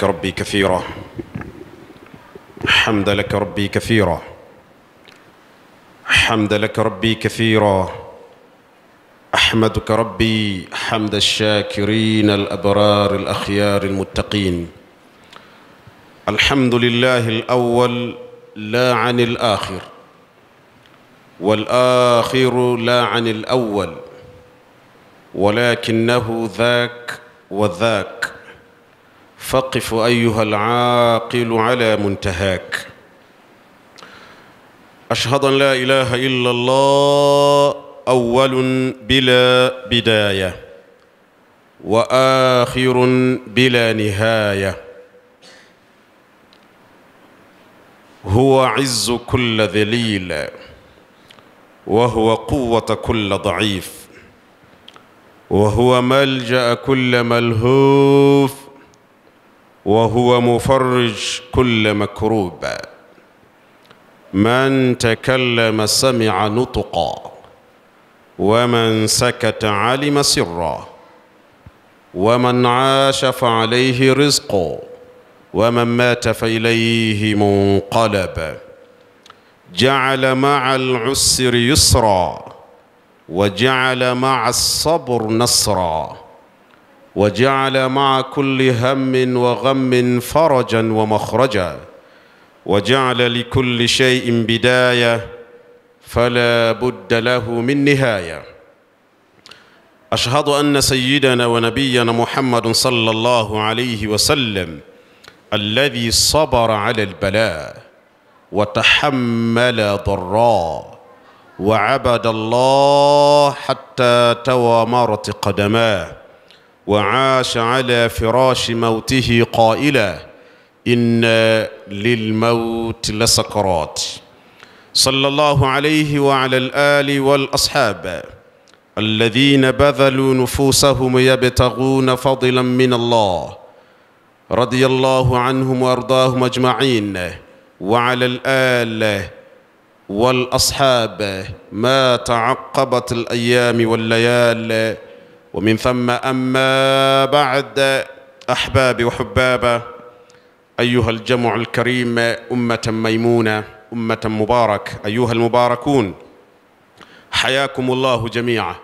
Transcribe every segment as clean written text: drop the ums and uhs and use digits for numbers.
ربي كثيرا، حمد لك ربي كثيرا، حمد لك ربي كثيرا، أحمدك ربي حمد الشاكرين الأبرار الأخيار المتقين. الحمد لله الأول لا عن الآخر، والآخر لا عن الأول، ولكنه ذاك وذاك. فقف أيها العاقل على منتهاك. أشهد أن لا إله إلا الله أول بلا بداية، وآخر بلا نهاية. هو عز كل ذليل، وهو قوة كل ضعيف، وهو ملجأ كل ملهوف، وهو مفرج كل مكروب. من تكلم سمع نطقا، ومن سكت علم سرا، ومن عاش فعليه رزق، ومن مات فإليه منقلب. جعل مع العسر يسرا، وجعل مع الصبر نصرا، وجعل مع كل هم وغم فرجا ومخرجا، وجعل لكل شيء بداية فلا بد له من نهاية. أشهد أن سيدنا ونبينا محمد صلى الله عليه وسلم الذي صبر على البلاء وتحمل ضراء وعبد الله حتى توامرت قدماه، وعاش على فراش موته قائلا: إن للموت لسكرات. صلى الله عليه وعلى الآل والأصحاب الذين بذلوا نفوسهم يبتغون فضلا من الله، رضي الله عنهم وأرضاهم أجمعين. وعلى الآل والأصحاب ما تعقبت الأيام والليال. ومن ثم أما بعد، أحبابي وحبابا، أيها الجمع الكريم، أمة ميمونة، أمة مبارك، أيها المباركون، حياكم الله جميعا.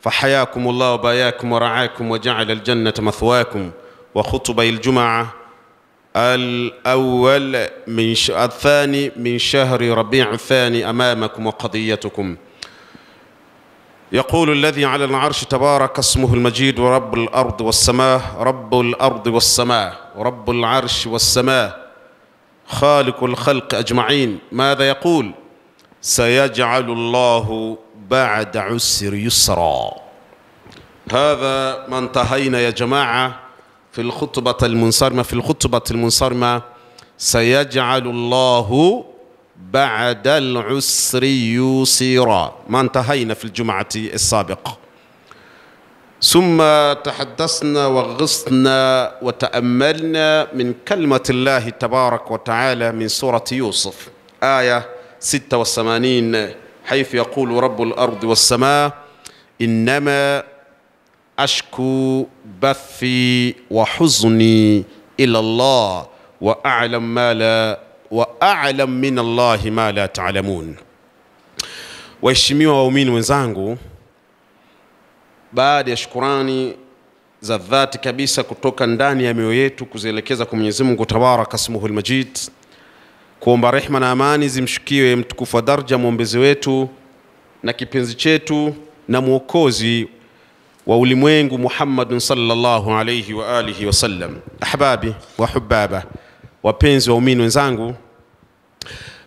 فحياكم الله وباياكم ورعاكم وجعل الجنة مثواكم. وخطبي الجمعة الأول الثاني من شهر ربيع الثاني أمامكم وقضيتكم. يقول الذي على العرش تبارك اسمه المجيد: ورب الأرض والسماء، رب الأرض والسماء، ورب العرش والسماء، خالق الخلق أجمعين. ماذا يقول؟ سيجعل الله بعد عسر يسرا. هذا ما انتهينا يا جماعة في الخطبة المنصرمة. سيجعل الله بعد العسر يسرا، ما انتهينا في الجمعة السابقة. ثم تحدثنا وغصنا وتأملنا من كلمة الله تبارك وتعالى من سورة يوسف آية 86، حيث يقول: رب الأرض والسماء إنما أشكو بثي وحزني إلى الله وأعلم من الله ما لا تعلمون. Waheshimiwa waumini wenzangu, baada ya shukurani za dhati kabisa kutoka ndani ya mioyo yetu kuzielekeza kwa Mwenyezi Mungu Tabaraka Ismuhul Majid, kuomba rehema na amani zimshukie mtukufu wa daraja mwombezi wetu na kipenzi chetu na mwokozi wa ulimwengu Muhammadun sallallahu alayhi wa alihi wasallam. Ahbabi wa hubaba, wapenzi waumini wenzangu,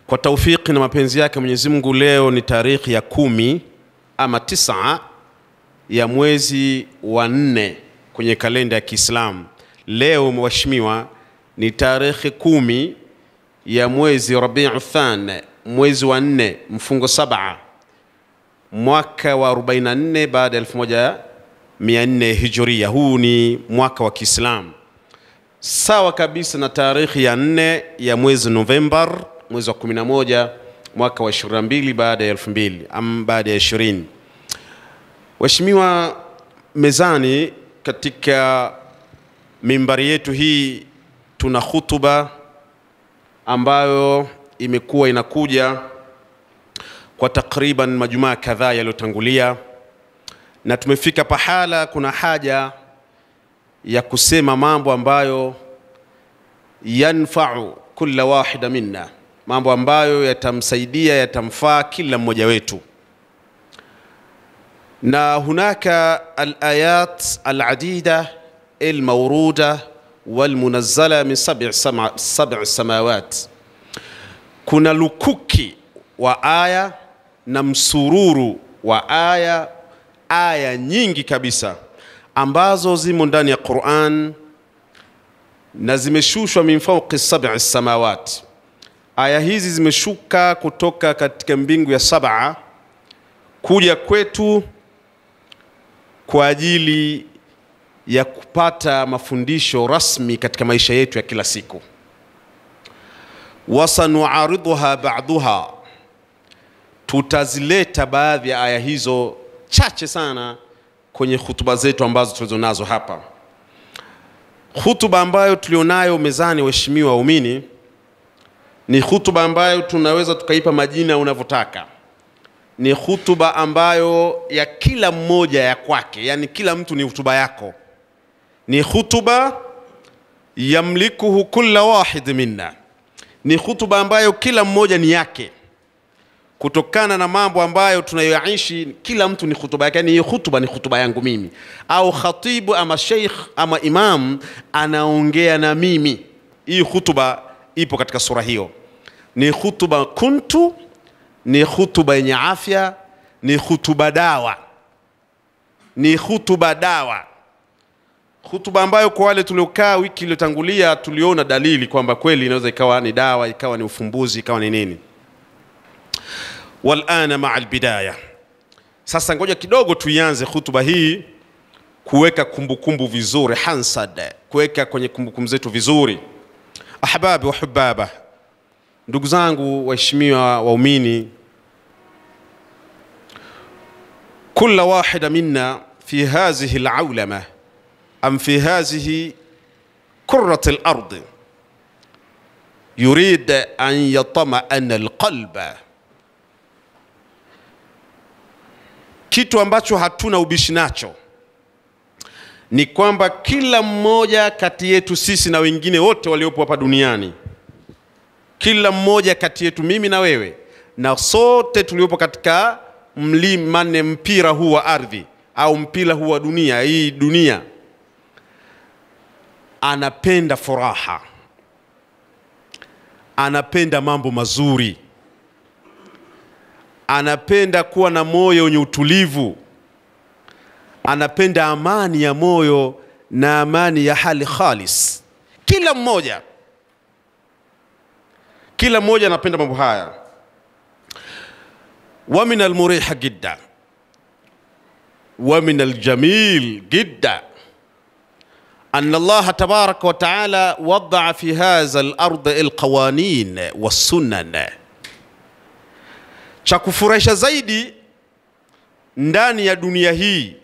kwa taufiki na mapenzi yake Mwenyezi Mungu, leo ni tarikhi ya 10 ama 9 ya mwezi wa 4 kwenye kalenda ya Kiislamu. Leo mheshimiwa, ni tarikhi 10 ya mwezi Rabiul Thani, mwezi wa 4 mfungo 7 mwaka wa 44 baada ya 1400 Hijria. Huu ni mwaka wa Kiislamu, sawa kabisa na tarikhi ya 4 ya mwezi Novemba, mwezi wa 11 mwaka wa 22 baada ya 2000 ama baada ya 20. Waheshimiwa, mezani katika mimbari yetu hii tuna hutuba ambayo imekuwa inakuja kwa takriban majumaa kadhaa yaliyotangulia, na tumefika pahala kuna haja ya kusema mambo ambayo yanfa'u kulla wahida minna, mambo ambayo yatamsaidia, yatamfaa kila mmoja wetu. Na hunaka al-ayat al-adida al-mawruda wal-munazzala min sab'i samawat. Kuna lukuki wa aya na msururu wa aya nyingi kabisa ambazo zimo ndani ya Qur'an na zimeshushwa min fawqi sab'i samawat. Aya hizi zimeshuka kutoka katika mbingu ya saba kuja kwetu kwa ajili ya kupata mafundisho rasmi katika maisha yetu ya kila siku. Wasanu'ariduha ba'daha, tutazileta baadhi ya aya hizo chache sana kwenye hutuba zetu ambazo tulizonazo hapa. Hutuba ambayo tulionayo mezani, waheshimiwa waumini, ni hutuba ambayo tunaweza tukaipa majina unavyotaka. Ni hutuba ambayo ya kila mmoja ya kwake, yani kila mtu ni hutuba yako. Ni hutuba yamlikuhu kulla wahid minna. Ni hutuba ambayo kila mmoja ni yake, kutokana na mambo ambayo tunayoishi. Kila mtu ni hutuba yake, yani hii hutuba ni hutuba yangu mimi, au khatibu ama sheikh ama imam anaongea na mimi. Hii hutuba ipo katika sura hiyo. Ni hutuba kuntu, ni hutuba yenye afya, ni hutuba dawa, ni hutuba dawa. Hutuba ambayo kwa wale tuliokaa wiki iliyotangulia tuliona dalili kwamba kweli inaweza ikawa ni dawa, ikawa ni ufumbuzi, ikawa ni nini. Walana ma'al bidaya. Sasa ngoja kidogo tuianze hutuba hii kuweka kumbukumbu vizuri, hansad, kuweka kwenye kumbukumbu zetu vizuri. Ahbabi wa hubaba, ndugu zangu waheshimiwa waumini, kila wahida minna fi hadhihi al-aulama am fi hadhihi kurrat al-ard yurid an yatama'anna al-qalba. Kitu ambacho hatuna ubishi nacho ni kwamba kila mmoja kati yetu sisi na wengine wote waliopo hapa duniani, kila mmoja kati yetu, mimi na wewe na sote tuliopo katika mpira huu wa ardhi au mpira huu wa dunia, hii dunia, anapenda furaha, anapenda mambo mazuri, anapenda kuwa na moyo wenye utulivu, anapenda amani ya moyo na amani ya hali khalis. Kila mmoja anapenda mambo haya. Wa min al-muriha jidda wa min al-jamil jidda أن الله تبارك وتعالى وضع في هذا الأرض القوانين والسنن. Cha kufurahisha zaidi ndani ya dunia hii,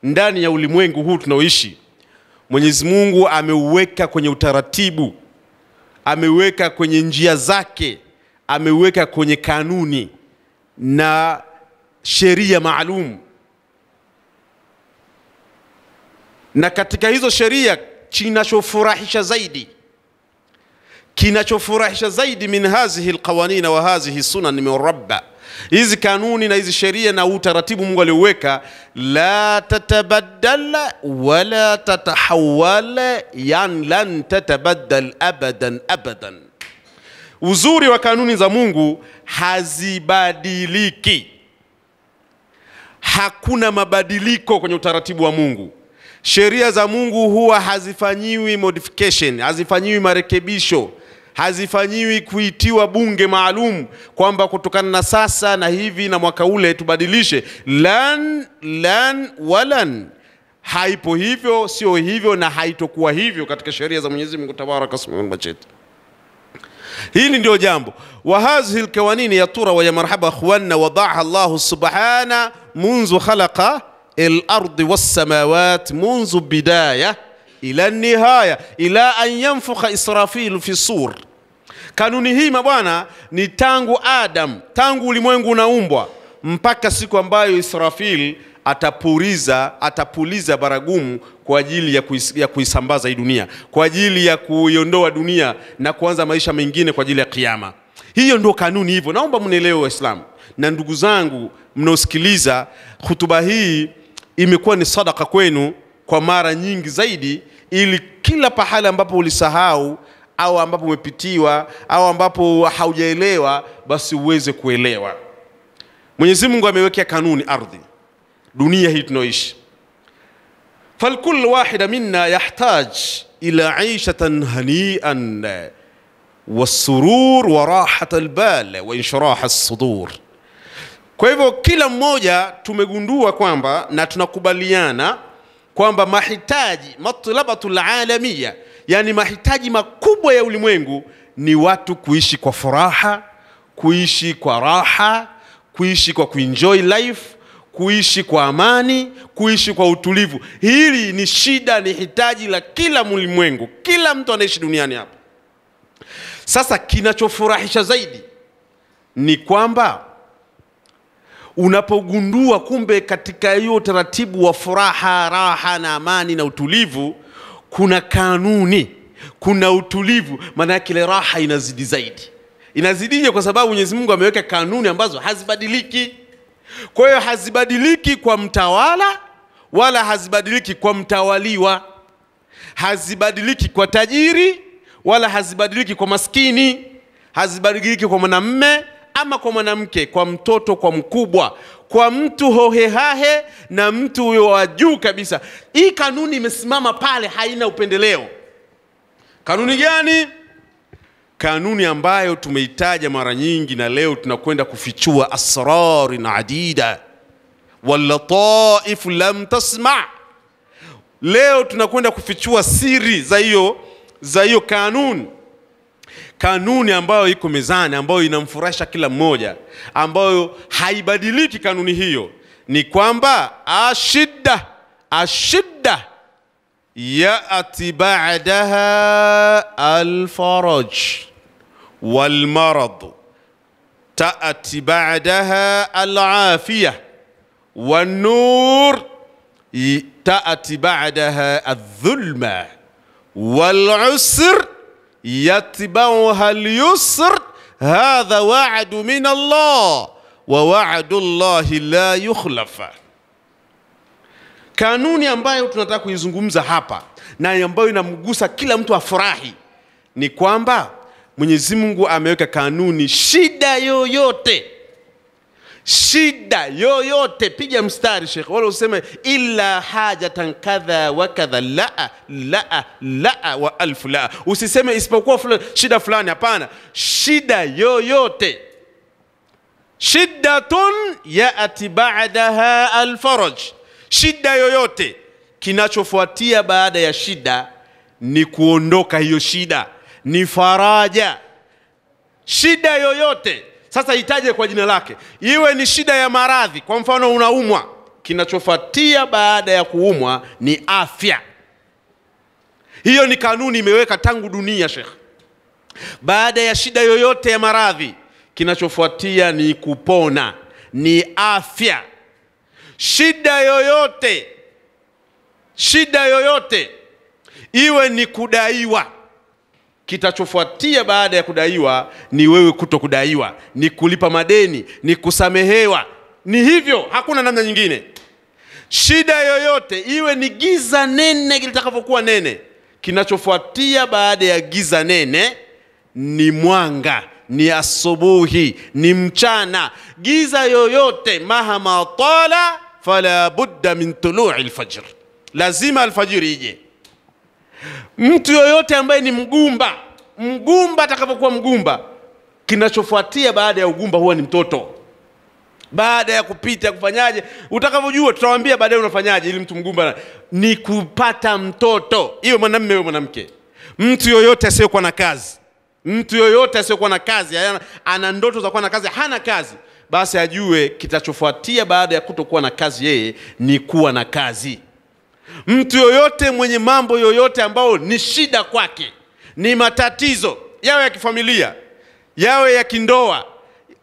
ndani ya ulimwengu huu tunaoishi, Mwenyezi Mungu ameuweka kwenye utaratibu, ameuweka kwenye njia zake, ameuweka kwenye kanuni na sheria maalum. Na katika hizo sheria kinachofurahisha zaidi min hazihi alqawanin wa hazihi sunan min rabba, hizi kanuni na hizi sheria na utaratibu Mungu alioweka, la tatabaddal wala tatahawwal, yani lan tatabaddal abadan. Uzuri wa kanuni za Mungu, hazibadiliki, hakuna mabadiliko kwenye utaratibu wa Mungu. Sheria za Mungu huwa hazifanyiwi modification, hazifanyiwi marekebisho, hazifanyiwi kuitiwa bunge maalum kwamba kutokana na sasa na hivi na mwaka ule tubadilishe. Walan. Haipo hivyo, sio hivyo na haitokuwa hivyo katika sheria za Mwenyezi Mungu Tabaraka Ismuhu Majid. Hili ndio jambo. Wa hadhihi alqawanin ya tura wa ya marhaba akhwana wadaha Allah subhana munzu khalaqa الأرض والسماوات منذ بداية ila nihaya ila an yanfukha Israfil fi sur. Kanuni hii mabwana ni tangu Adam, tangu ulimwengu unaumbwa mpaka siku ambayo Israfil atapuliza baragumu kwa ajili ya kuisambaza hii dunia, kwa ajili ya kuiondoa dunia na kuanza maisha mengine kwa ajili ya kiyama. Hiyo ndio kanuni hivyo. Naomba mnielewe Waislamu na ndugu zangu mnaosikiliza hutuba hii, imekuwa ni sadaka kwenu kwa mara nyingi zaidi, ili kila pahala ambapo ulisahau au ambapo umepitiwa au ambapo haujaelewa basi uweze kuelewa. Mwenyezi Mungu amewekea kanuni ardhi, dunia hii tunaoishi. فالكل واحد منا يحتاج إلى عيشة هنيئا والسرور وراحة البال وانشراح الصدور. Kwa hivyo kila mmoja tumegundua kwamba na tunakubaliana kwamba mahitaji matlabatul alamia, yani mahitaji makubwa ya ulimwengu ni watu kuishi kwa furaha, kuishi kwa raha, kuishi kwa kuenjoy life, kuishi kwa amani, kuishi kwa utulivu. Hili ni shida, ni hitaji la kila ulimwengu, kila mtu anaishi duniani hapa. Sasa kinachofurahisha zaidi ni kwamba unapogundua kumbe katika hiyo taratibu wa furaha, raha na amani na utulivu kuna kanuni, kuna utulivu, maana yake ile raha inazidi zaidi. Inazidije? Kwa sababu Mwenyezi Mungu ameweka kanuni ambazo hazibadiliki. Kwa hiyo hazibadiliki kwa mtawala wala hazibadiliki kwa mtawaliwa, hazibadiliki kwa tajiri wala hazibadiliki kwa maskini, hazibadiliki kwa mwanamume ama kwa mwanamke, kwa mtoto, kwa mkubwa, kwa mtu hohehahe na mtu wa juu kabisa. Hii kanuni imesimama pale, haina upendeleo. Kanuni gani? Kanuni ambayo tumeitaja mara nyingi na leo tunakwenda kufichua asrarin adida walataif lam tasma. Leo tunakwenda kufichua siri za hiyo kanuni. Kanuni ambayo iko mezani, ambayo inamfurahisha kila mmoja, ambayo haibadiliki. Kanuni hiyo ni kwamba ashidda ya'ti ba'daha al-faraj wal-marad, ta'ti ba'daha al-afiyah wan-nur, ta'ti ba'daha adh-dhulma wal-'usr yatba'uha al-yusr. Hadha wa'du min Allah wa wa'du Allah la yukhlafa. Kanuni ambayo tunataka kuizungumza hapa na ambayo inamgusa kila mtu afurahi ni kwamba Mwenyezi Mungu ameweka kanuni, shida yoyote, piga mstari Sheikh, wala useme illa hajatan kadha wa kadha, la wa alf la, usiseme isipokuwa shida fulani, hapana. Shida yoyote, shiddatun ya'ti ba'daha al-faraj. Shida yoyote, kinachofuatia baada ya shida ni kuondoka hiyo shida, ni faraja. Shida yoyote, sasa itaje kwa jina lake. Iwe ni shida ya maradhi, kwa mfano unaumwa, kinachofuatia baada ya kuumwa ni afya. Hiyo ni kanuni imeweka tangu dunia Sheikh. Baada ya shida yoyote ya maradhi, kinachofuatia ni kupona, ni afya. Shida yoyote iwe ni kudaiwa, kitachofuatia baada ya kudaiwa ni wewe kutokudaiwa, ni kulipa madeni, ni kusamehewa. Ni hivyo, hakuna namna nyingine. Shida yoyote iwe ni giza nene litakavyokuwa nene, kinachofuatia baada ya giza nene ni mwanga, ni asubuhi, ni mchana. Giza yoyote mahama tala fala budda min tulu'i al-fajr, lazima alfajiri ije. Mtu yoyote ambaye ni mgumba atakapokuwa mgumba, kinachofuatia baada ya ugumba huwa ni mtoto. Baada ya kupita kufanyaje, utakavyojua tutawaambia baadaye unafanyaje ili mtu mgumba ni kupata mtoto, iwe mwanamume iwe mwanamke. Mtu yoyote asiyokuwa na kazi, ana ndoto za kuwa na kazi, hana kazi, basi ajue kitachofuatia baada ya kutokuwa na kazi yeye ni kuwa na kazi. Mtu yoyote mwenye mambo yoyote ambao ni shida kwake, ni matatizo, yawe ya kifamilia, yawe ya kindoa,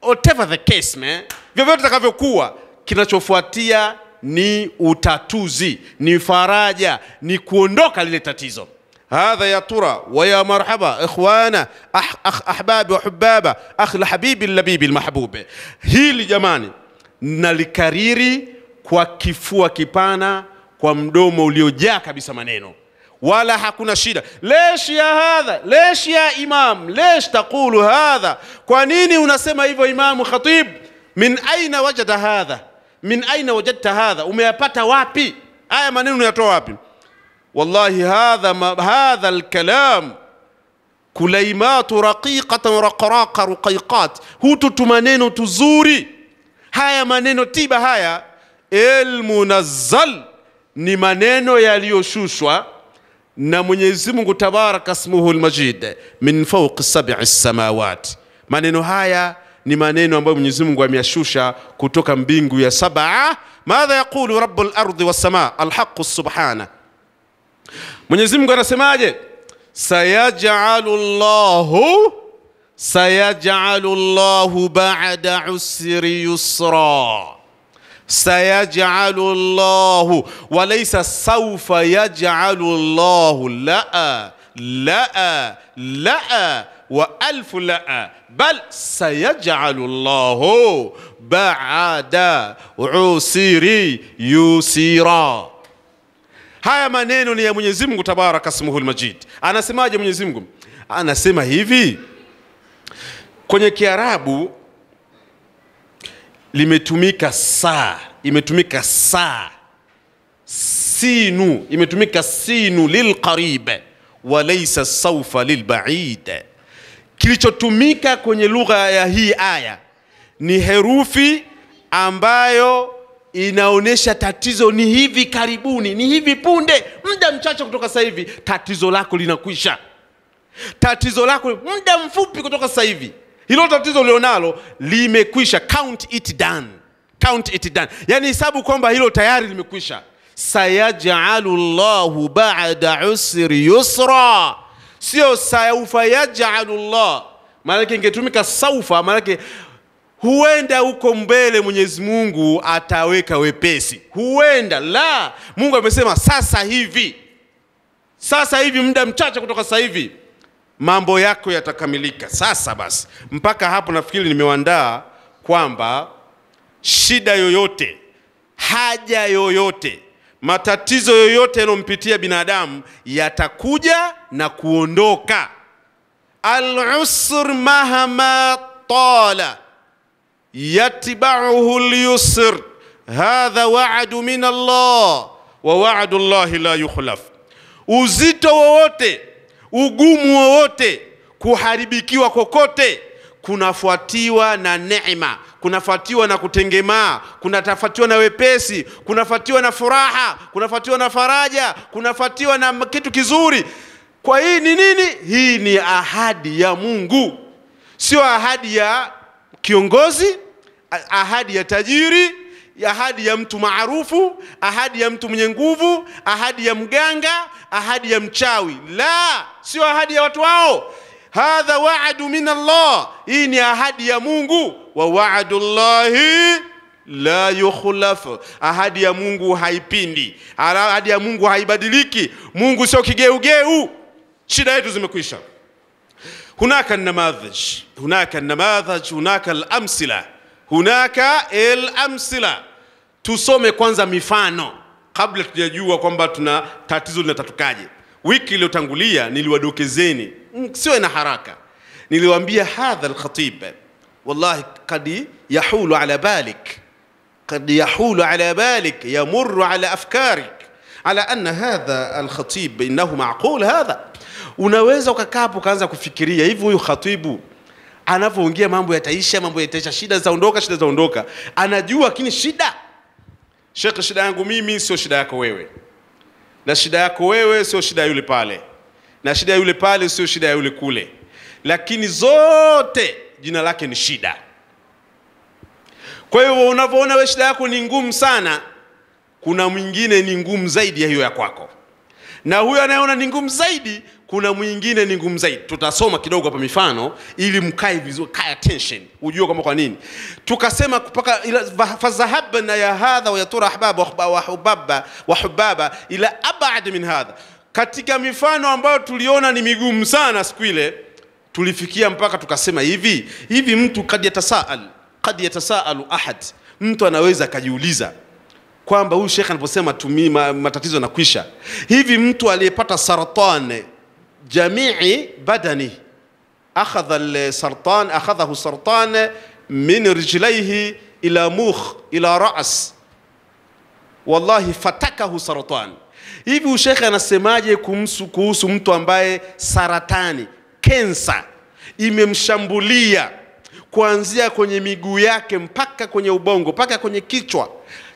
whatever the case man, vyovyote takavyokuwa, kinachofuatia ni utatuzi, ni faraja, ni kuondoka lile tatizo. هذا يا ترى ويا مرحبا اخوانا احبابي وحبابا اخ الحبيب اللبيب المحبوب. Hili jamani nalikariri kwa kifua kipana, kwa mdomo uliojaa kabisa maneno, wala hakuna shida. Lesh ya hadha, lesh ya imam, lesh taqulu hadha, kwa nini unasema hivyo imamu khatib? Min aina wajada hadha, min aina wajadta hadha, umeyapata wapi haya maneno, unayatoa wapi? Wallahi hadha alkalam kulaimatu raqiqatan raqraqa ruqaiqat, hutu maneno tuzuri, haya maneno tiba, haya almunazzal, ni maneno yaliyoshushwa na Mwenyezi Mungu tabaraka ismuhu almajid min fawqi sab'i samawat. Maneno haya ni maneno ambayo Mwenyezi Mungu ameyashusha kutoka mbingu ya saba. Madha yaqulu rabbul ardi was samaa alhaq subhanahu. Mwenyezi Mungu anasemaje? Sayaj'alu Allahu ba'da usri yusra. Sayaj'alu Allahu, walaysa sawfa yaj'alu Allahu, la wa alf la, bal sayaj'alu Allahu ba'da usri yusra. Haya maneno ni ya Mwenyezi Mungu tabaraka ismuhu almajid. Anasemaje Mwenyezi Mungu? Anasema hivi, kwenye Kiarabu limetumika saa, imetumika saa, sinu, imetumika sinu lilqarib wa laysa sawfa lilba'id. Kilichotumika kwenye lugha ya hii aya ni herufi ambayo inaonesha tatizo ni hivi karibuni, ni hivi punde, muda mchache kutoka sasa hivi tatizo lako linakwisha. Tatizo lako muda mfupi kutoka sasa hivi, hilo tatizo ulionalo limekwisha. Count it done, count it done, yani hesabu kwamba hilo tayari limekwisha. Sayaj'alu Allahu ba'da usri yusra, sio saufa yaj'alu Allah. Maana ingetumika saufa, maana huenda huko mbele Mwenyezi Mungu ataweka wepesi, huenda. La, Mungu amesema sasa hivi, sasa hivi, muda mchache kutoka sasa hivi mambo yako yatakamilika. Sasa basi, mpaka hapo nafikiri nimewaandaa kwamba shida yoyote, haja yoyote, matatizo yoyote yanompitia binadamu yatakuja na kuondoka. Al-usr mahama tala yatba'uhu al-yusr, hadha wa'du min Allah wa wa'du Allah la yukhlaf. Uzito wowote, ugumu wowote, kuharibikiwa kokote, kunafuatiwa na neema, kunafuatiwa na kutengemaa, kunafuatiwa na wepesi, kunafuatiwa na furaha, kunafuatiwa na faraja, kunafuatiwa na kitu kizuri. Kwa hii ni nini? Hii ni ahadi ya Mungu, sio ahadi ya kiongozi, ahadi ya tajiri, ahadi ya mtu maarufu, ahadi ya mtu mwenye nguvu, ahadi ya mganga, ahadi ya mchawi. La, sio ahadi ya watu hao. Hadha wa'du min Allah, hii ni ahadi ya Mungu. Wa wa'du Allahi la yukhlaf, ahadi ya Mungu haipindi, ahadi ya Mungu haibadiliki. Mungu sio kigeugeu. Shida yetu zimekwisha. Hunaka namadhaj, hunaka namadhaj, hunaka al-amsila, hunaka al-amsila. Tusome kwanza mifano kabla tujajua kwamba tuna tatizo linatatukaje. Wiki iliyotangulia niliwadokezeni, sio na haraka, niliwaambia hadha al-khatib wallahi qad yahulu ala balik, qad yahulu ala balik, yamurru ala afkarik ala anna hadha al-khatib innahu ma'qul. Hadha unaweza ukakaa hapo kaanza kufikiria hivi, huyu khatibu anapoongea mambo yataisha, mambo yataisha, shida zaondoka, shida zaondoka, anajua. Lakini shida, Sheikh, shida yangu mimi sio shida yako wewe, na shida yako wewe sio shida yule pale, na shida yule pale sio shida yule kule, lakini zote jina lake ni shida. Kwa hiyo unapoona wewe shida yako ni ngumu sana, kuna mwingine ni ngumu zaidi ya hiyo ya kwako, na huyo anayeona ni ngumu zaidi kuna mwingine ni ngumu zaidi. Tutasoma kidogo hapa mifano ili mkae vizuri, kae attention, ujue kama kwa nini tukasema kupaka fazahabna ya hadha wa yatura ahbaba wa hubaba ila ab'ad min hadha. Katika mifano ambayo tuliona ni migumu sana siku ile, tulifikia mpaka tukasema hivi mtu kad yatasaalu ahad, mtu anaweza kajiuliza kwamba huyu shekhi anaposema matatizo yanakwisha, hivi mtu aliyepata saratani jamii badani, akhadhahu sartan min rijlaihi ila mukh ila ras, wallahi fatakahu saratan. Hivi shekhi anasemaje kuhusu mtu ambaye saratani, kensa imemshambulia kuanzia kwenye miguu yake mpaka kwenye ubongo mpaka kwenye kichwa?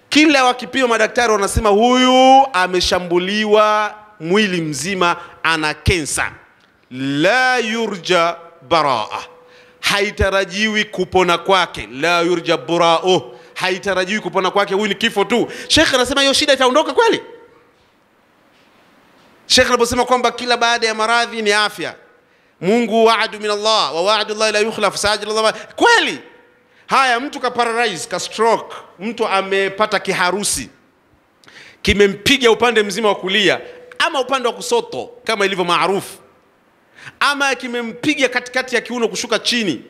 Kila wakipima madaktari wanasema huyu ameshambuliwa mwili mzima, ana kensa. La yurja baraa, haitarajiwi kupona kwake. La yurja bura'u, haitarajiwi kupona kwake, huyu ni kifo tu. Sheikh anasema hiyo shida itaondoka kweli? Sheikh anaposema kwamba kila baada ya maradhi ni afya, Mungu wa'adu min Allah wa wa'adu Allah la yukhlaf, sajil Allah, kweli? Haya, mtu ka paralyze, ka stroke, mtu amepata kiharusi kimempiga upande mzima wa kulia ama upande wa kusoto kama ilivyo maarufu, ama kimempiga katikati ya kiuno kushuka chini,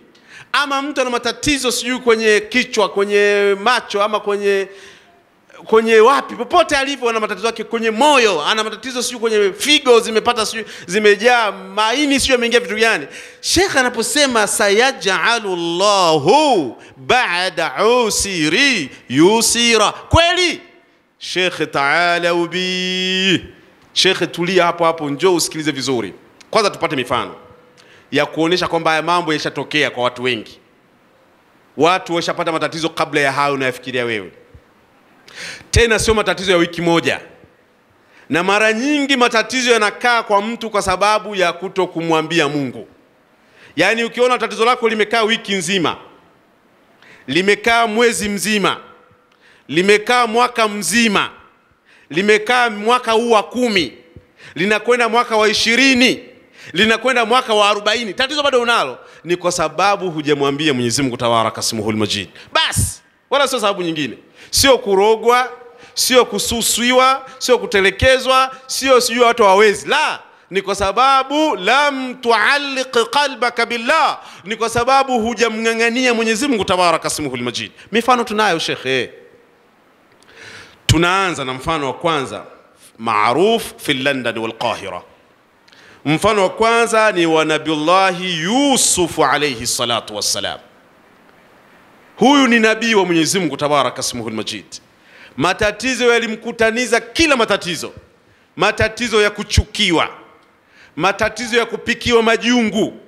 ama mtu ana matatizo sijui kwenye kichwa, kwenye macho, ama kwenye wapi, popote alivyo ana matatizo yake, kwenye moyo ana matatizo sijui kwenye figo zimepata sijui zimejaa maini sijui yameingia vitu gani. Sheikh anaposema sayaj'alu Allahu ba'da usri yusira, kweli? Sheikh taala ubi, Sheikh tulia hapo, njoo usikilize vizuri. Kwanza tupate mifano ya kuonesha kwamba haya mambo yashatokea kwa watu wengi. Watu washapata matatizo kabla ya hayo unayofikiria wewe. Tena sio matatizo ya wiki moja. Na mara nyingi matatizo yanakaa kwa mtu kwa sababu ya kutokumwambia Mungu. Yaani ukiona tatizo lako limekaa wiki nzima, limekaa mwezi mzima, limekaa mwaka mzima, limekaa mwaka huu wa 10, linakwenda mwaka wa 20, linakwenda mwaka wa 40, tatizo bado unalo, ni kwa sababu hujamwambia Mwenyezi Mungu Tabaraka Ismuhul Majid. Bas, wala sio sababu nyingine. Sio kurogwa, sio kususwiwa, sio kutelekezwa, sio watu hawezi. La, ni kwa sababu lam tualliq qalbaka billah, ni kwa sababu hujamngangania Mwenyezi Mungu Tabaraka Ismuhul Majid. Mifano tunayo shekhe. Tunaanza na mfano wa kwanza maarufu fi London wal Qahira. Mfano wa kwanza ni wa Nabiullahi Yusuf alayhi salatu wassalam. Huyu ni nabii wa Mwenyezi Mungu Tabaraka Ismuhul Majid. Matatizo yalimkutaniza kila matatizo. Matatizo ya kuchukiwa, matatizo ya kupikiwa majungu,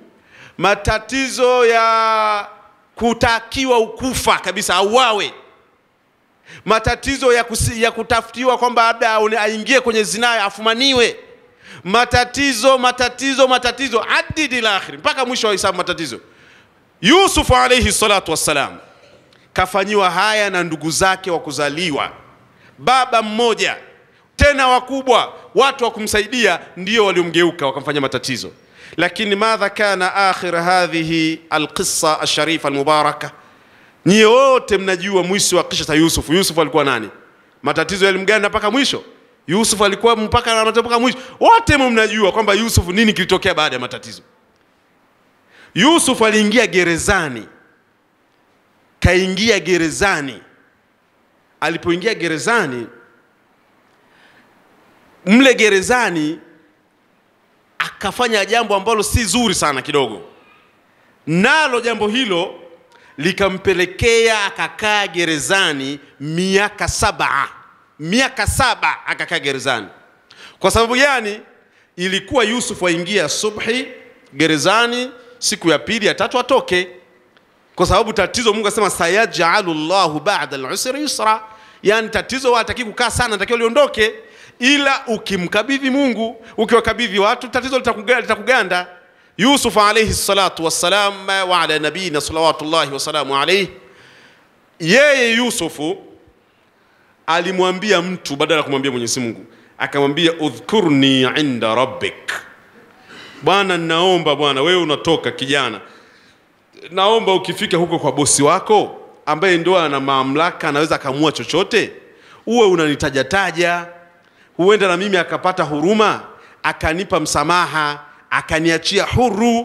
matatizo ya kutakiwa ukufa kabisa auawe, matatizo ya kutafutiwa kwamba labda aingie kwenye zinaa afumaniwe, matatizo adidi la akhir, mpaka mwisho wa hisabu matatizo. Yusuf alayhi salatu wassalam kafanyiwa haya na ndugu zake wa kuzaliwa, baba mmoja tena wakubwa, watu wa kumsaidia ndio waliomgeuka wakamfanya matatizo. Lakini madha kana akhir hadhihi alqissa asharifa almubaraka? Nyie wote mnajua mwisho wa kisa cha Yusuf. Yusuf alikuwa nani? Matatizo yalimganda mpaka mwisho. Yusuf alikuwa mpaka mwisho. Wote mnajua kwamba Yusuf nini kilitokea baada ya matatizo. Yusuf aliingia gerezani. Kaingia gerezani. Alipoingia gerezani, mle gerezani akafanya jambo ambalo si zuri sana kidogo. Nalo jambo hilo likampelekea akakaa gerezani miaka 7. Miaka 7 akakaa gerezani. Kwa sababu gani? Ilikuwa Yusuf aingia subhi gerezani, siku ya pili ya tatu atoke. Kwa sababu tatizo Mungu asema sayaj'alu Allahu ba'da al-usri yusra. Yani tatizo hataki kukaa sana, natakiwa liondoke. Ila ukimkabidhi Mungu, ukiwakabidhi watu, tatizo litakuganda. Yusuf alayhi salatu wassalam wa ala nabiyina salawatullahi wasalamu alayhi, yeye Yusufu alimwambia mtu badala ya kumwambia Mwenyezi Mungu, akamwambia udhkurni inda rabbik. Bwana naomba, bwana wewe unatoka kijana, naomba ukifika huko kwa bosi wako ambaye ndio ana mamlaka, anaweza kamua chochote, uwe unanitajataja, huenda na mimi akapata huruma, akanipa msamaha, akaniachia huru,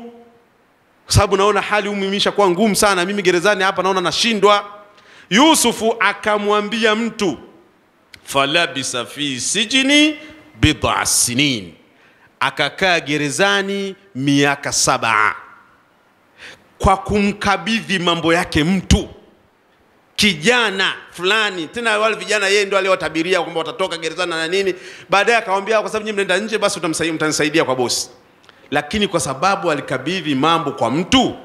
kwa sababu naona hali umimisha kwa ngumu sana, mimi gerezani hapa naona nashindwa. Yusufu akamwambia mtu, falabisa fi sijni bid'a sinin, akakaa gerezani miaka 7 kwa kumkabidhi mambo yake mtu kijana fulani. Tena wale vijana yeye ndio aliwatabiria kwamba watatoka gerezani na nini. Baadaye akamwambia, kwa sababu nyinyi mnaenda nje, basi mtanisaidia kwa bosi. Lakini kwa sababu alikabidhi mambo kwa mtu,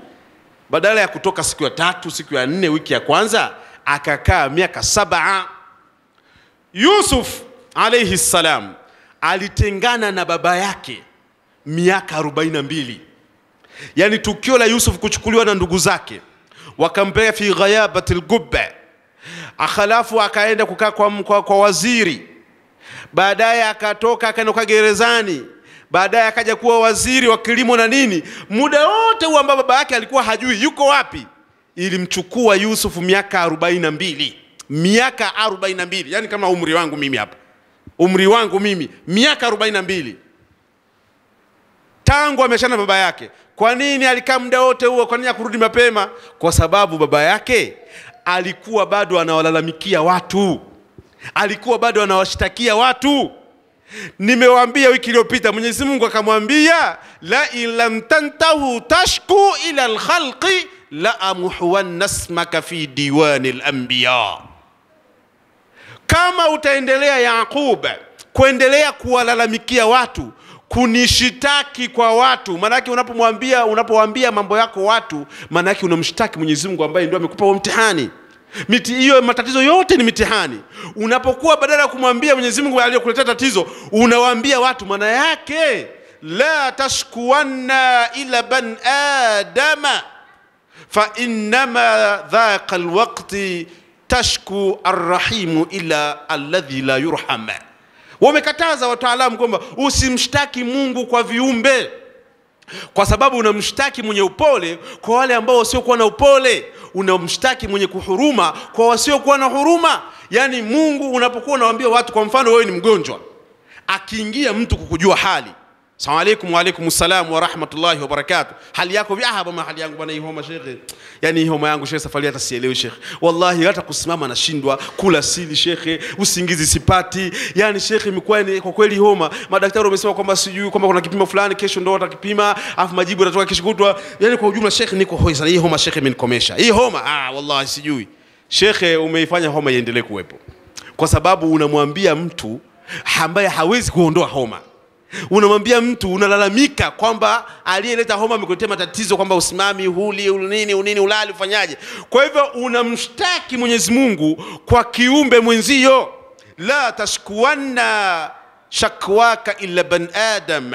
badala ya kutoka siku ya 3, siku ya 4, wiki ya kwanza, akakaa miaka 7. Yusuf alayhi salam alitengana na baba yake miaka 42. Yani tukio la Yusuf kuchukuliwa na ndugu zake, wakampea fi ghayabatil gubba, akhalafu akaenda kukaa kwa waziri, baadaye akatoka akaenda kwa gerezani, baadaye akaja kuwa waziri wa kilimo na nini. Muda wote huo ambao baba yake alikuwa hajui yuko wapi, ilimchukua Yusuf miaka 42. Miaka 42, yani kama umri wangu mimi hapa, umri wangu mimi miaka 42 tangu ameshana baba yake. Kwa nini alikaa muda wote huo? Kwa nini hakurudi mapema? Kwa sababu baba yake alikuwa bado anawalalamikia watu, alikuwa bado anawashtakia watu. Nimewaambia wiki iliyopita, Mwenyezi Mungu akamwambia, la in tantahu tashku ila alkhalqi la amhuwanna ismaka fi diwanil anbiya. Kama utaendelea Yaqub kuendelea kuwalalamikia watu, kunishitaki kwa watu, manake unapowaambia mambo yako watu, manake unamshtaki Mwenyezi Mungu ambaye ndio amekupa mtihani. Hiyo matatizo yote ni mitihani. Unapokuwa badala ya kumwambia Mwenyezi Mungu aliyokuletea tatizo, unawaambia watu, maana yake la tashkuwanna ila ban adama fa innama dhaqa alwaqti tashku arrahimu ila alladhi la yurham. Wamekataza wataalamu kwamba usimshtaki Mungu kwa viumbe, kwa sababu unamshtaki mwenye upole kwa wale ambao wasiokuwa na upole, unamshtaki mwenye kuhuruma kwa wasiokuwa na huruma. Yani Mungu unapokuwa unawaambia watu, kwa mfano wewe ni mgonjwa, akiingia mtu kukujua hali, Assalamu alaykum wa alaykum assalam wa rahmatullahi wa barakatuh, hali yako vipi? Bwana hali yangu bwana, hii homa shekhe, yani hii homa yangu shekhe, safari hata sielewi shekhe, wallahi hata kusimama nashindwa, kula sili shekhe, usingizi sipati, yani shekhe imekuwa kwa kweli homa. Madaktari wamesema kwamba sijui kwamba kuna kipimo fulani, kesho ndio watakipima, afu majibu yatatoka kesho kutwa. Yani kwa ujumla shekhe niko hoi sana, hii homa shekhe imenikomesha, hii homa wallahi sijui. Shekhe umeifanya homa iendelee kuwepo, kwa sababu unamwambia mtu ambaye hawezi kuondoa homa. Unamwambia mtu, unalalamika kwamba aliyeleta homa amekuletea matatizo, kwamba usimami, huli, nini, ulali, ufanyaje. Kwa hivyo unamshtaki Mwenyezi Mungu kwa kiumbe mwenzio. La tashkuwanna shakwaka illa ban adam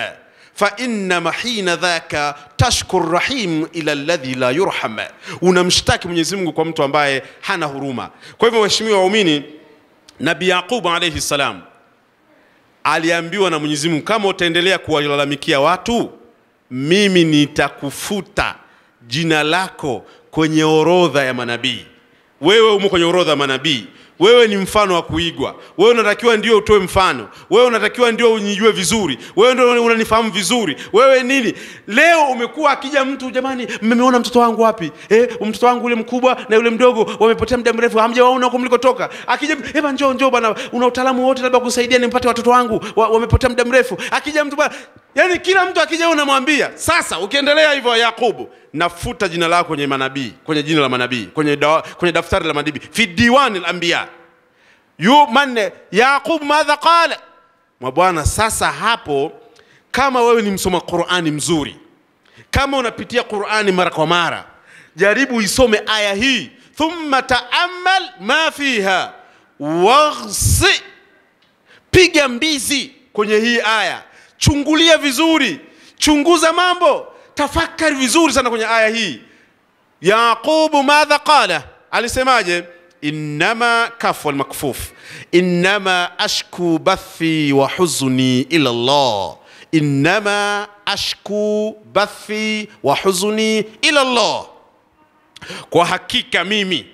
fa inna mahina dhaka tashkur rahim ila alladhi la yurham. Unamshtaki Mwenyezi Mungu kwa mtu ambaye hana huruma. Kwa hivyo waheshimiwa waumini, Nabii Yaqub alayhi salam aliambiwa na Mwenyezi Mungu, kama utaendelea kuwalalamikia watu, mimi nitakufuta jina lako kwenye orodha ya manabii. Wewe umo kwenye orodha ya manabii, wewe ni mfano wa kuigwa, wewe unatakiwa ndio utoe mfano, wewe unatakiwa ndio unijue vizuri, wewe ndio unanifahamu vizuri, wewe nini. Leo umekuwa akija mtu, jamani mmeona mtoto wangu wapi? Mtoto wangu yule mkubwa na yule mdogo wamepotea muda mrefu, hamjawaona huko mlikotoka. Akija, njoo bwana, una utaalamu wote, labda kusaidia nimpate watoto wangu wamepotea muda mrefu. Akija mtu bwana, yani kila mtu akija unamwambia. Sasa ukiendelea hivyo Yakubu, nafuta jina lako kwenye manabii, kwenye jina la manabii, kwenye daftari la manabii, fi diwan al-anbiya. Yaqub madha qala? Mabwana, sasa hapo, kama wewe ni msoma Qur'ani mzuri, kama unapitia Qur'ani mara kwa mara, jaribu isome aya hii, thumma ta'ammal ma fiha waghsi, piga mbizi kwenye hii aya, chungulia vizuri, chunguza mambo, tafakari vizuri sana kwenye aya hii. Yaqub madha qala? Alisemaje? innama kafu al-makfuf, innama ashku bathi wa huzni ila Allah, innama ashku bathi wa huzni ila Allah. Kwa hakika mimi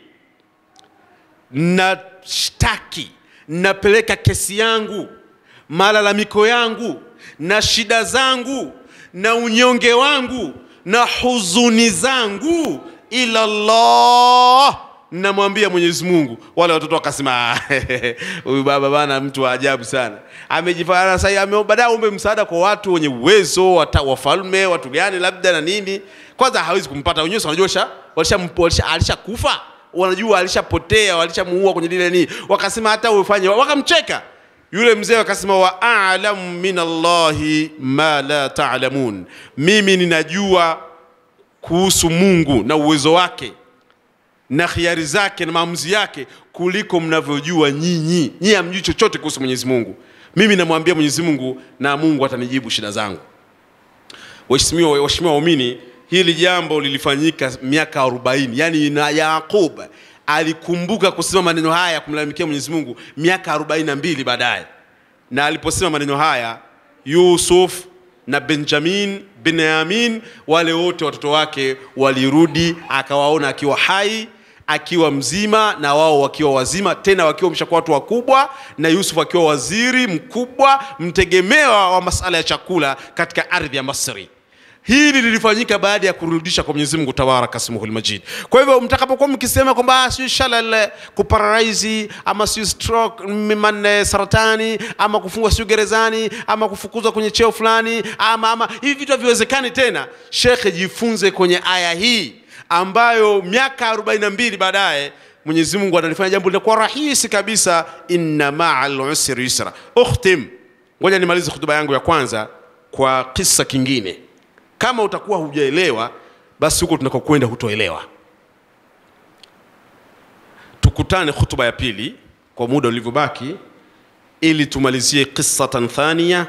nashtaki, napeleka kesi yangu, malalamiko yangu, na shida zangu, na unyonge wangu, na huzuni zangu ila Allah. Namwambia Mwenyezi Mungu. Wale watoto wakasema huyu baba bana mtu wa ajabu sana, amejifanya sasa baadaye ombe msaada kwa watu wenye uwezo, wafalme, watu gani labda na nini. Kwanza hawezi kumpata wenyewe, wanajua alishakufa, wanajua alishapotea, walishamuua kwenye lile nini. Wakasema hata ufanye, wakamcheka yule mzee. Wakasema wa a'lamu minallahi ma la ta'lamun, mimi ninajua kuhusu Mungu na uwezo wake na khiari zake na maamuzi yake kuliko mnavyojua nyinyi. Nyinyi hamjui chochote kuhusu Mwenyezi Mungu. Mimi namwambia Mwenyezi Mungu na Mungu atanijibu shida zangu. Waheshimiwa waumini, hili jambo lilifanyika miaka 40. Yani na Yakub alikumbuka kusema maneno haya kumlalamikia Mwenyezi Mungu miaka 42 baadaye. Na aliposema maneno haya, Yusuf na Benjamin wale wote watoto wake walirudi, akawaona akiwa hai, akiwa mzima, na wao wakiwa wazima, tena wakiwa mshakuwa watu wakubwa, na Yusuf akiwa waziri mkubwa mtegemewa wa masala ya chakula katika ardhi ya Misri. Hili lilifanyika baada ya kurudisha kwa Mwenyezi Mungu Tabaraka Ismuhul Majid. Kwa hivyo mtakapokuwa mkisema kwamba sio shalal kuparalyze ama sio stroke, saratani, ama kufungwa sio gerezani, ama kufukuzwa kwenye cheo fulani, ama hivi vitu haviwezekani tena, Sheikh jifunze kwenye aya hii ambayo miaka 42 baadaye Mwenyezi Mungu analifanya jambo lilikuwa rahisi kabisa, inna ma'al usri yusra. Ukhtim, ngoja nimalize hutuba yangu ya kwanza kwa kisa kingine. Kama utakuwa hujaelewa, basi huko tunakokwenda hutoelewa. Tukutane hutuba ya pili kwa muda ulivyobaki, ili tumalizie qissatan thania,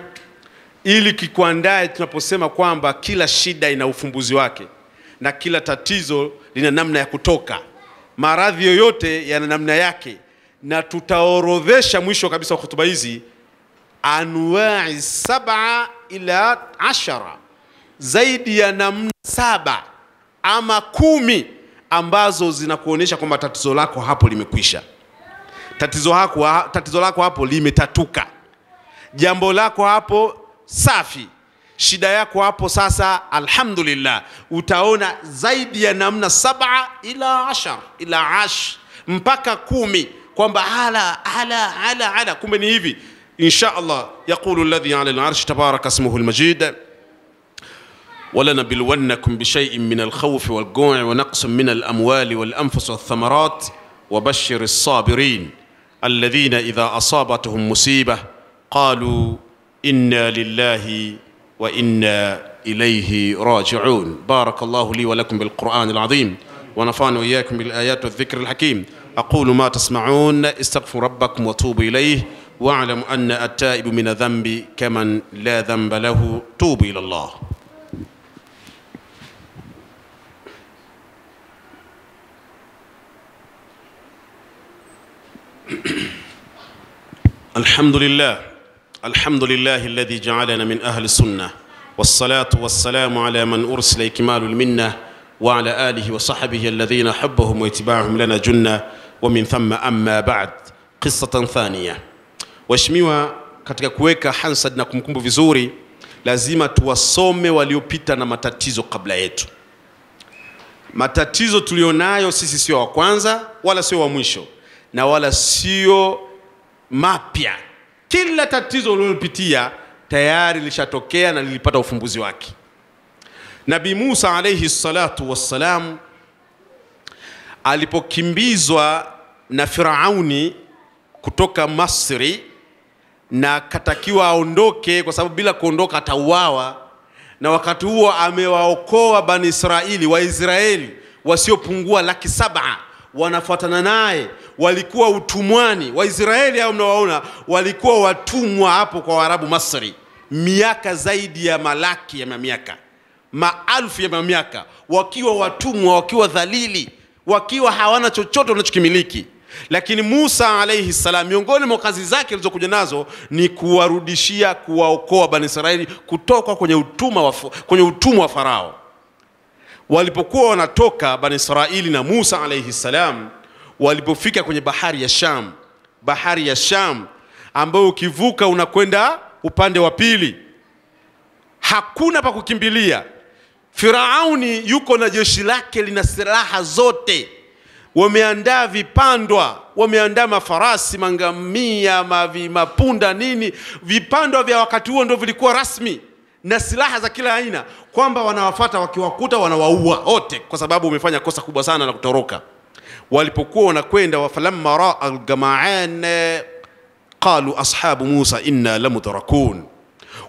ili kikuandae tunaposema kwamba kila shida ina ufumbuzi wake na kila tatizo lina namna ya kutoka. Maradhi yoyote yana namna yake, na tutaorodhesha mwisho kabisa wa hutuba hizi anwa'i 7 ila 10, zaidi ya namna 7 ama 10 ambazo zinakuonesha kwamba tatizo lako hapo limekwisha. Tatizo lako hapo limetatuka. Jambo lako hapo safi. Shida yako hapo sasa alhamdulillah. Utaona zaidi ya namna 7 ila 10 ila 10 mpaka 10 kwamba ala kumbe ni hivi. insha Allah. Yaqulu alladhi ala al-arsh tabaraka ismuhu al-majid ولنبلونكم بشيء من الخوف والجوع ونقص من الأموال والأنفس والثمرات وبشر الصابرين الذين إذا أصابتهم مصيبة قالوا إنا لله وإنا إليه راجعون. بارك الله لي ولكم بالقرآن العظيم ونفعني وإياكم بالآيات والذكر الحكيم. أقول ما تسمعون، استغفروا ربكم وتوبوا إليه، واعلموا أن التائب من الذنب كمن لا ذنب له. توبوا إلى الله. الحمد لله الذي جعلنا من أهل السنة، والصلاة والسلام على من أرسل إكمال المنة، وعلى آله وصحبه الذين حبهم واتباعهم لنا جنة، ومن ثم أما بعد. قصة ثانية. Waheshimiwa, katika kuweka hansad na kumkumbu vizuri, lazima tuwasome waliopita na matatizo kabla yetu. Matatizo tulionayo sisi sio wa kwanza wala sio wa mwisho, na wala sio mapya. Kila tatizo ulilopitia tayari lishatokea na lilipata ufumbuzi wake. Nabii Musa alayhi salatu wassalam alipokimbizwa na Firauni kutoka Misri na katakiwa aondoke kwa sababu bila kuondoka atauawa, na wakati huo amewaokoa Bani Israeli, Waisraeli wasiopungua 700,000 wanafuatana naye. Walikuwa utumwani. Waisraeli hao mnawaona walikuwa watumwa hapo kwa Waarabu Misri miaka zaidi ya malaki ya miaka, maelfu ya miaka, wakiwa watumwa, wakiwa dhalili, wakiwa hawana chochote wanachokimiliki. Lakini Musa alayhi salam miongoni mwa kazi zake alizokuja nazo ni kuwarudishia, kuwaokoa Bani Israeli kutoka kwenye utumwa wa Farao. Walipokuwa wanatoka Bani Israeli na Musa alayhi salam, walipofika kwenye bahari ya Sham ambayo ukivuka unakwenda upande wa pili, hakuna pa kukimbilia. Firauni yuko na jeshi lake lina silaha zote, wameandaa vipandwa, wameandaa mafarasi, mangamia, mapunda nini. Vipandwa vya wakati huo ndio vilikuwa rasmi na silaha za kila aina, kwamba wanawafuata, wakiwakuta wanawaua wote, kwa sababu umefanya kosa kubwa sana la kutoroka. Walipokuwa wanakwenda, wafalamma raa al-jama'an qalu ashabu Musa inna lamudrakun.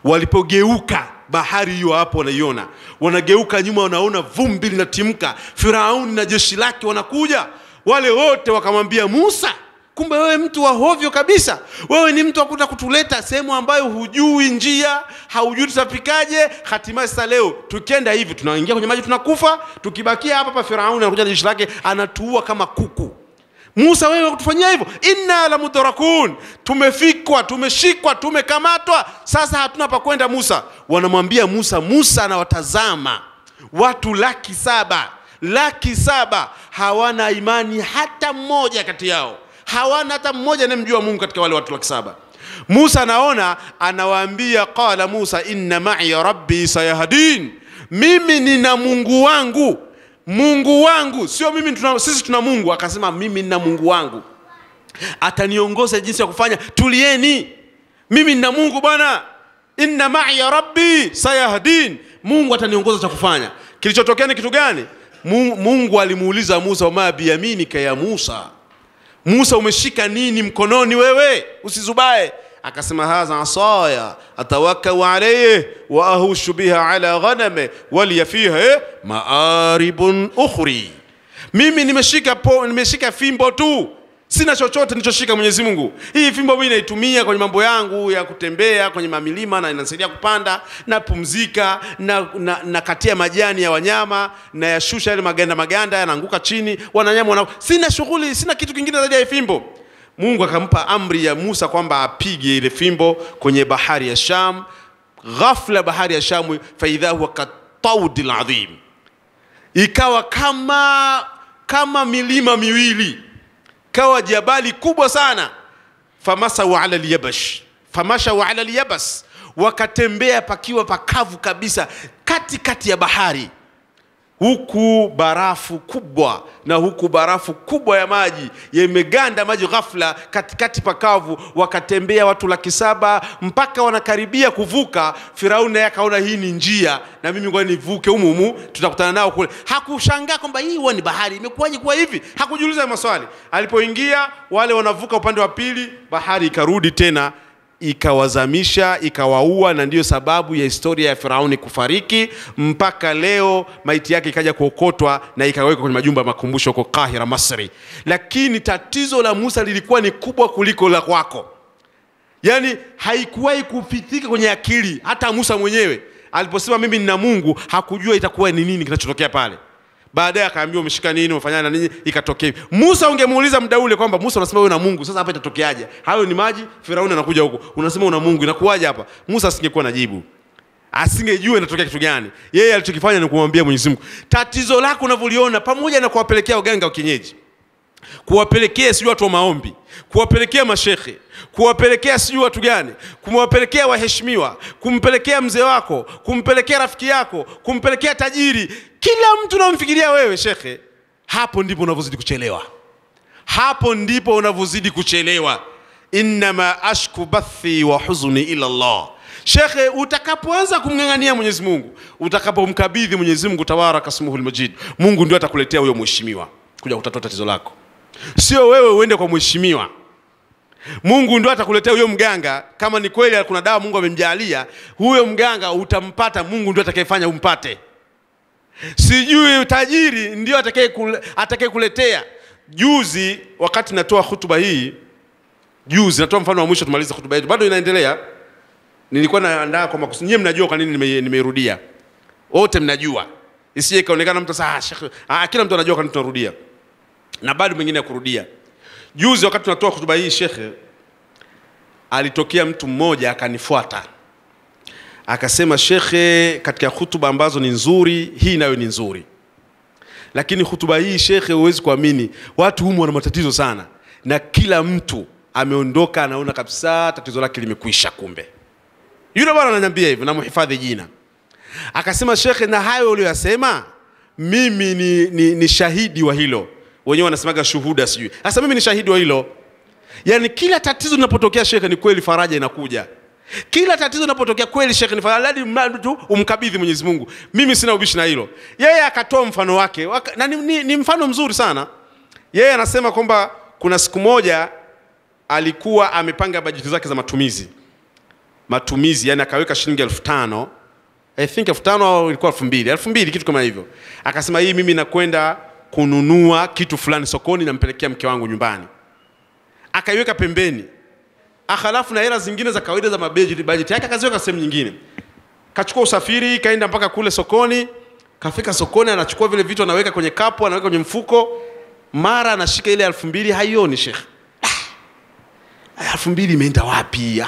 Walipogeuka bahari hiyo hapo wanaiona, wanageuka nyuma, wanaona vumbi linatimka, Firauni na jeshi lake wanakuja. Wale wote wakamwambia Musa, kumbe wewe mtu wa hovyo kabisa, wewe ni mtu wakuta kutuleta sehemu ambayo hujui njia, haujui tutafikaje. Hatimaye sasa leo tukienda hivi tunaingia kwenye maji tunakufa, tukibakia hapa Firauni anakuja na jeshi lake anatuua kama kuku. Musa, wewe kutufanyia hivyo? Inna la mudrakun, tumefikwa, tumeshikwa, tumekamatwa, sasa hatuna pa kwenda. Musa wanamwambia Musa anawatazama watu 700,000 hawana imani hata mmoja kati yao, hawana hata mmoja anayemjua Mungu katika wale watu 700,000. Musa anaona, anawaambia qala Musa inna ma'i rabbi sayahdin, mimi nina Mungu wangu. Mungu wangu sio mimi, sisi tuna Mungu. Akasema mimi nina Mungu wangu, ataniongoza jinsi ya kufanya. Tulieni, mimi nina Mungu bwana, inna ma'i rabbi sayahdin, Mungu ataniongoza cha kufanya. Kilichotokea ni kitu gani? Mungu alimuuliza Musa, ma biyaminika ya Musa, Musa umeshika nini mkononi wewe, usizubae. Akasema hadha asaya atawakkau alayhi wa ahushu biha ala ghanami wali fiha ma'aribun ukhri. Mimi nimeshika fimbo tu, sina chochote nilichoshika Mwenyezi Mungu. Hii fimbo mimi naitumia kwenye mambo yangu ya kutembea kwenye mamilima, na inasaidia kupanda na pumzika, na katia majani ya wanyama, na yashusha ile maganda yanaanguka chini, wananyama sina shughuli, sina kitu kingine zaidi ya fimbo. Mungu akampa amri ya Musa kwamba apige ile fimbo kwenye bahari ya Sham. Ghafla bahari ya Sham faidha huwa katawdil adhim, ikawa kama milima miwili, kawa jabali kubwa sana. Famasau ala al-yabas, wakatembea pakiwa pakavu kabisa katikati ya bahari, huku barafu kubwa na huku barafu kubwa ya maji yameganda maji. Ghafla katikati pakavu, wakatembea watu 700,000 mpaka wanakaribia kuvuka. Firauni akaona hii ni njia, na mimi ngoja nivuke humu, tutakutana nao kule. Hakushangaa kwamba hii ni bahari, imekuwaje kwa hivi, hakujiuliza maswali. Alipoingia wale wanavuka upande wa pili, bahari ikarudi tena ikawazamisha, ikawaua, na ndiyo sababu ya historia ya Firauni kufariki. Mpaka leo maiti yake ikaja kuokotwa na ikawekwa kwenye majumba ya makumbusho huko Kahira, Misri. Lakini tatizo la Musa lilikuwa ni kubwa kuliko la kwako. Yani haikuwahi kufitika kwenye akili. Hata Musa mwenyewe aliposema mimi nina Mungu, hakujua itakuwa ni nini kinachotokea pale. Baadaye akaambiwa umeshika nini, umefanya na nini, ikatokea. Musa ungemuuliza muda ule kwamba Musa unasema wewe una Mungu, sasa hapa itatokeaje? Hayo ni maji, Firauni anakuja huko, unasema una Mungu, inakuwaje hapa? Musa asingekuwa na jibu. Asingejua inatokea kitu gani. Yeye alichokifanya ni kumwambia Mwenyezi Mungu, tatizo lako unavyoliona, pamoja na kuwapelekea waganga wa kienyeji, kuwapelekea sijui watu wa maombi, kuwapelekea mashekhe, kuwapelekea sijui watu gani, kumwapelekea waheshimiwa, kumpelekea mzee wako, kumpelekea rafiki yako, kumpelekea tajiri, kila mtu unamfikiria wewe shekhe, hapo ndipo unavyozidi kuchelewa. Hapo ndipo unavyozidi kuchelewa. Innama ashku bathi wa huzuni ila Allah. Shekhe, utakapoanza kumngangania Mwenyezi Mungu, utakapomkabidhi Mwenyezi Mungu tabaraka ismuhul majid, Mungu ndio atakuletea huyo mheshimiwa kuja kutatua tatizo lako. Sio wewe uende kwa mheshimiwa. Mungu ndio atakuletea huyo mganga. Kama ni kweli kuna dawa Mungu amemjalia, huyo mganga utampata, Mungu ndio atakayefanya umpate. Sijui tajiri ndio atakayekuletea. Juzi wakati natoa hutuba hii, natoa mfano wa mwisho tumaliza hutuba yetu, bado inaendelea. Nilikuwa naandaa kwa makusudi. Nyinyi mnajua kwa nini nimeirudia. Wote mnajua. Isije kaonekana mtu sasa kila mtu anajua kwa nini tunarudia. Na bado mwingine ya kurudia. Juzi wakati tunatoa hutuba hii shekhe, alitokea mtu mmoja akanifuata. Akasema, shekhe, katika hutuba ambazo ni nzuri, hii nayo ni nzuri. Lakini hutuba hii shekhe, huwezi kuamini, watu humu wana matatizo sana. Na kila mtu ameondoka anaona kabisa tatizo lake limekwisha kumbe. Yule bwana ananiambia hivyo, na muhifadhi jina. Akasema, shekhe, na hayo uliyosema mimi ni shahidi wa hilo. Wenyewe wanasemaga shuhuda sijui. Sasa mimi ni shahidi wa hilo. Yani kila tatizo linapotokea shekhe, ni kweli faraja inakuja. Kila tatizo linapotokea kweli shekhe, ni faraja, mtu umkabidhi Mwenyezi Mungu. Mimi sina ubishi na hilo. Yeye akatoa mfano wake, na ni mfano mzuri sana. Yeye anasema kwamba kuna siku moja alikuwa amepanga bajeti zake za matumizi, yani akaweka shilingi 5,000, I think 5,000 au ilikuwa 2,000 kitu kama hivyo. Akasema, hii mimi nakwenda kununua kitu fulani sokoni, nampelekea mke wangu nyumbani. Akaiweka pembeni. Halafu na hela zingine za kawaida za budget yake akaziweka sehemu nyingine. Kachukua usafiri, kaenda mpaka kule sokoni. Kafika sokoni, anachukua vile vitu, anaweka kwenye kapu, anaweka kwenye mfuko. Mara anashika ile 2,000, haioni Sheikh. 2,000 imeenda wapi?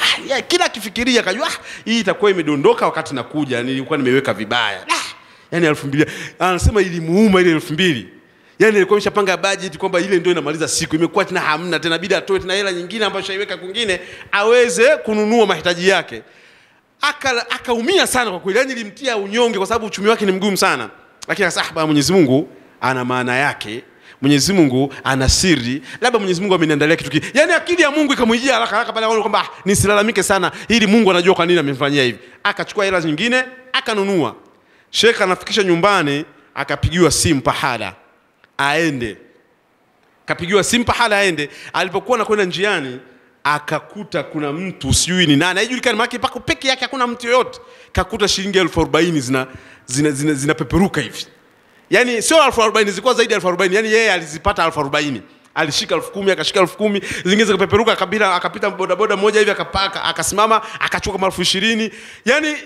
Kila akifikiria akajua hii itakuwa imedondoka wakati nakuja, nilikuwa nimeweka vibaya. Yani 2,000, anasema ilimuuma ile 2,000. Yani alikuwa ameshapanga budget kwamba ile ndio inamaliza siku, imekuwa tena hamna tena, bidii atoe tena hela nyingine ambayo shaiweka kwingine aweze kununua mahitaji yake. Akaumia sana kwa kweli, yani ilimtia unyonge kwa sababu uchumi wake ni mgumu sana. Lakini akasema, Mwenyezi Mungu ana maana yake, Mwenyezi Mungu ana siri, labda Mwenyezi Mungu ameniandalia kitu kingine. Yani akili ya Mungu ikamwijia haraka pale kwamba nisilalamike sana, ili Mungu anajua kwa nini amenifanyia hivi. Akachukua hela nyingine akanunua. Sheikh anafikisha nyumbani, akapigiwa simu pahala aende. Kapigiwa simu pahala aende. Alipokuwa anakwenda njiani, akakuta kuna mtu sijui ni nani, haijulikani, maana pako peke yake, hakuna mtu yote. Kakuta shilingi 40,000 zinapeperuka hivi. Yani sio 40,000, zilikuwa zaidi ya 40,000. Yani yeye alizipata 40,000. Alishika 10,000, akashika 10,000, zingine zikapeperuka, akapita bodaboda moja hivi, akapaka, akasimama, akachukua kama 20,000. Yani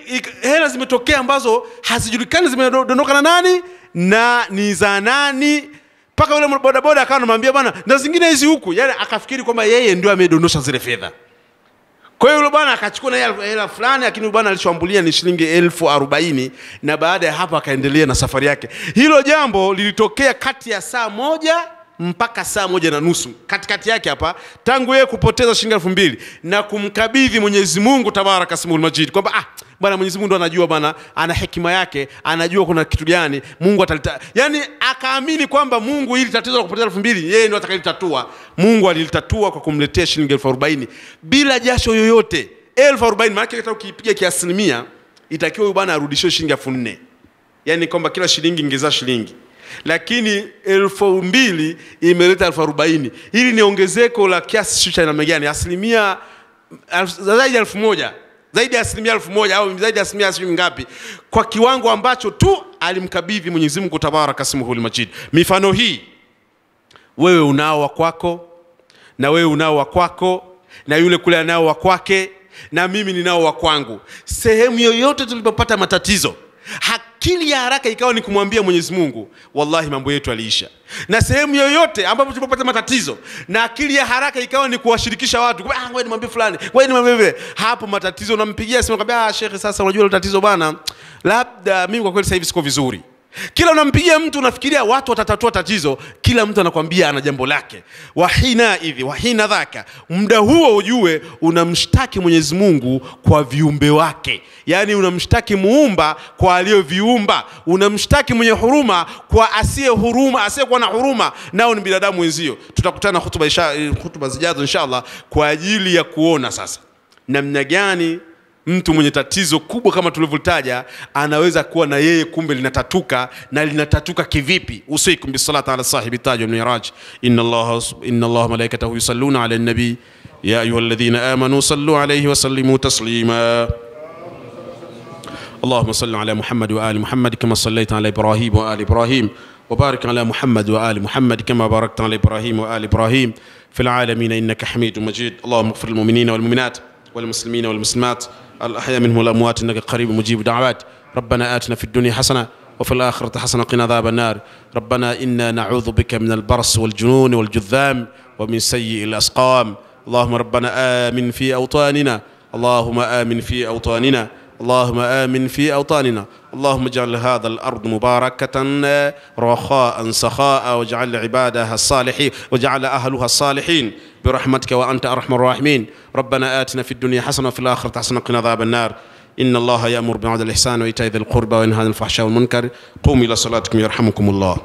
hela zimetokea ambazo hazijulikani zimedondoka na nani na ni za nani. Paka yule bodaboda akawa anamwambia, bwana, na zingine hizi huku. Yani akafikiri kwamba yeye ndio amedondosha zile fedha. Kwa hiyo yule bwana akachukua na hela fulani, lakini bwana alishambulia ni shilingi 40,000, na baada ya hapo akaendelea na safari yake. Hilo jambo lilitokea kati ya saa 1 mpaka saa 1:30. Katikati yake hapa, tangu yeye kupoteza shilingi 2,000 na kumkabidhi Mwenyezi Mungu Tabaraka Ismul Majid, kwamba bwana Mwenyezi Mungu ndo anajua bwana, ana hekima yake, anajua kuna kitu gani Mungu atalita. Yani akaamini kwamba Mungu hili tatizo la kupoteza 2,000 yeye ndo atakayelitatua. Mungu alilitatua kwa kumletea shilingi 40,000 bila jasho yoyote. 40,000 maana hata ukipiga kiasilimia itakiwa huyu bwana arudishwe shilingi 4,000. Yani kwamba kila shilingi ingeza shilingi. Lakini 2,000 imeleta 40,000. Hili ni ongezeko la kiasi cha namna gani? Asilimia zaidi ya 1,000. Zaidi ya asilimia 1,000 au zaidi ya asilimia ngapi? Kwa kiwango ambacho tu alimkabidhi Mwenyezi Mungu Tabaraka Ismuhul Majid. Mifano hii wewe unao wa kwako, na wewe unao wa kwako, na yule kule anao wa kwake, na mimi ninao wa kwangu. Sehemu yoyote tulipopata matatizo, akili ya haraka ikawa ni kumwambia Mwenyezi Mungu, wallahi mambo yetu yaliisha. Na sehemu yoyote ambapo tulipopata matatizo, na akili ya haraka ikawa ni kuwashirikisha watu, wewe nimwambie fulani, wewe nimwambie vile, hapo matatizo unampigia simu kwamba Sheikh, sasa unajua tatizo bana, labda mimi kwa kweli sasa hivi siko vizuri. Kila unampigia mtu unafikiria watu watatatua tatizo, kila mtu anakuambia ana jambo lake. Wahina dhaka, muda huo ujue unamshtaki Mwenyezi Mungu kwa viumbe wake. Yani unamshtaki muumba kwa aliyoviumba, unamshtaki mwenye huruma kwa asiyekuwa na huruma, nao ni binadamu wenzio. Tutakutana hutuba zijazo inshallah kwa ajili ya kuona sasa namna gani mtu mwenye tatizo kubwa kama tulivyotaja anaweza kuwa na yeye kumbe linatatuka, na linatatuka kivipi. Usikum bisalati ala sahibi taj wal miraj. Inna Allah malaikatahu yusalluna ala an-nabi ya ayyuhalladhina amanu sallu alayhi wa sallimu taslima. اللهم صل على محمد وآل محمد كما صليت على إبراهيم وآل إبراهيم وبارك على محمد وآل محمد كما باركت على إبراهيم وآل إبراهيم في العالمين إنك حميد مجيد. اللهم اغفر للمؤمنين والمؤمنات والمسلمين والمسلمات الأحياء منهم والأموات إنك قريب مجيب دعوات. ربنا آتنا في الدنيا حسنة وفي الآخرة حسنة وقنا عذاب النار. ربنا إنا نعوذ بك من البرص والجنون والجذام ومن سيء الأسقام. اللهم ربنا آمن في أوطاننا، اللهم آمن في أوطاننا، اللهم آمن في أوطاننا. اللهم اجعل هذا الأرض مباركة رخاء سخاء، واجعل عبادها الصالحين، واجعل أهلها الصالحين برحمتك وأنت أرحم الراحمين. ربنا آتنا في الدنيا حسنة وفي الآخرة حسنة وقنا عذاب النار. إن الله يأمر بالعدل والإحسان وإيتاء ذي القربى وينهى عن الفحشاء والمنكر. قوموا إلى صلاتكم يرحمكم الله.